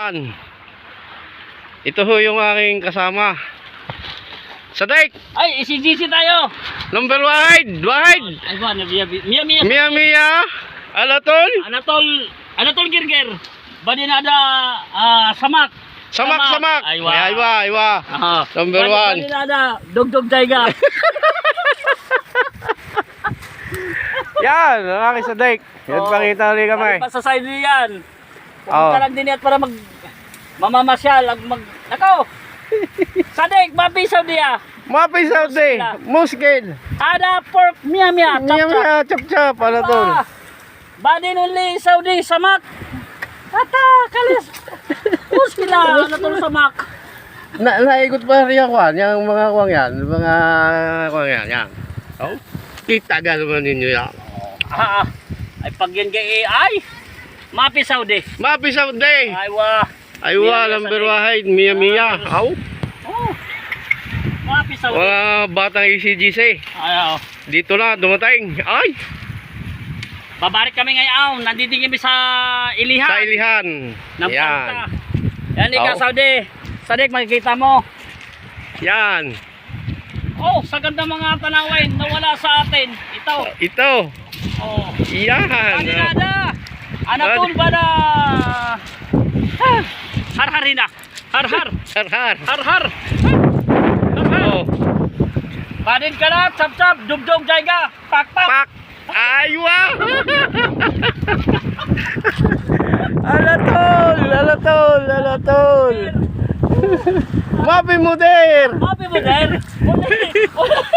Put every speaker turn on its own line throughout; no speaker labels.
Yan. Ito ho yung aking kasama. Sadik!
Ay, ECGC tayo!
Number wide! Wide!
Ay, ba, Mia.
Mia! Alatol!
Anatol Girger. Badinada, Samak.
Samak!
Aywa.
Aywa. Number one.
Badinada, Dugdug Daiga.
Yan, ang aking Sadik. Yan, pakita ulit kami.
Pa sa side yan. Pumunta lang din yan para mamamasyal. Nako! Sadik, mapisaw diya.
Mapisaw di. Muskid.
Ada pork, Mia.
Mia, chop. Alatol.
Badin uli, Saudi, Samak. Ata, kalis. Muskila, Anatol Samak.
Naigot pa rin yung kwan, yung mga kwang yan. Mga kwang yan. Oh, kita ka naman ninyo yan.
Ay pag yan kay ay mapisaw di.
Mapisaw di. Aywa, number wide, Mia. Aw.
Oh. Mapisaw di.
Mga batang ECGC.
Ayaw.
Dito na, dumating. Ay!
Babarik kami ngayon. Nandito kami sa Ilihan.
Sa Ilihan.
Yan. Yan ikaw, Saudi. Sadik, makikita mo.
Yan.
Oh, sa ganda mga tanawin na wala sa atin. Ito. Oh.
Yan.
Paninada. Anatol ba na? Har-harina. Har-har.
Oh.
Badin ka na, chap-chap, dugdog jayga, pak.
Aywa! Alatol! Mapi muder!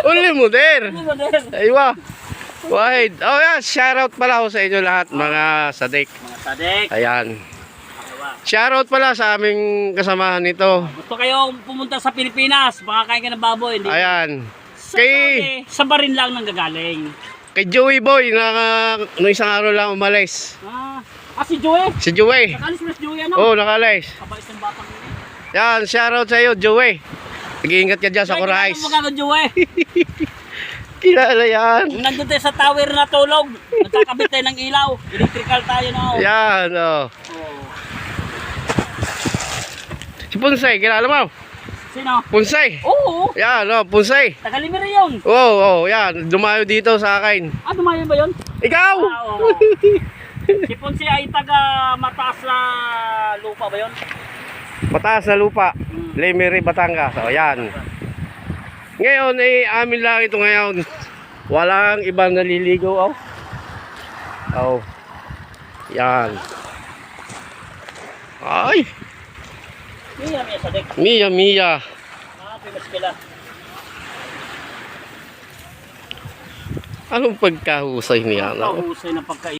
Uli muder! Aywa! Wide! Oh yan, shoutout pala ako sa inyo lahat mga Sadik. Ayan. Shoutout pala sa aming kasamahan nito.
Gusto kayong pumunta sa Pilipinas, makakain ka ng baboy. Hindi?
Ayan.
Sa barin lang nang gagaling.
Kay Joey Boy na no isang araw lang umalis.
Si Joey?
Si Joey.
Nakalis mo si Joey ano?
Oo, nakalis.
Kabais ng batang yun.
Yan, shoutout sa iyo, Joey. Nag-iingat ka dyan sa Corais.
Kilala mo Joey?
Kilala yan.
Nandun tayo sa tower na tulog. Nagkakabit tayo ng ilaw. Electrical tayo na.
Yan, oh. Si Punsay, kilala mo?
Sino?
Punsay.
Oo.
Yan, oh, Punsay.
Tagalimiri yun.
Oo, yan. Dumayo dito sa akin.
Dumayo ba yun?
Ikaw!
Oo. Si Punsay ay taga mataas na lupa ba yun?
Mataas na lupa. Lemery, Batangas. O, yan. Ngayon, amin lang ito ngayon. Walang ibang naliligo, oh. Oh. Yan. Ay.
Mia, Sadik.
Mia.
Pimas kila.
Anong pagkahusay niya?
Pagkahusay na pagkain.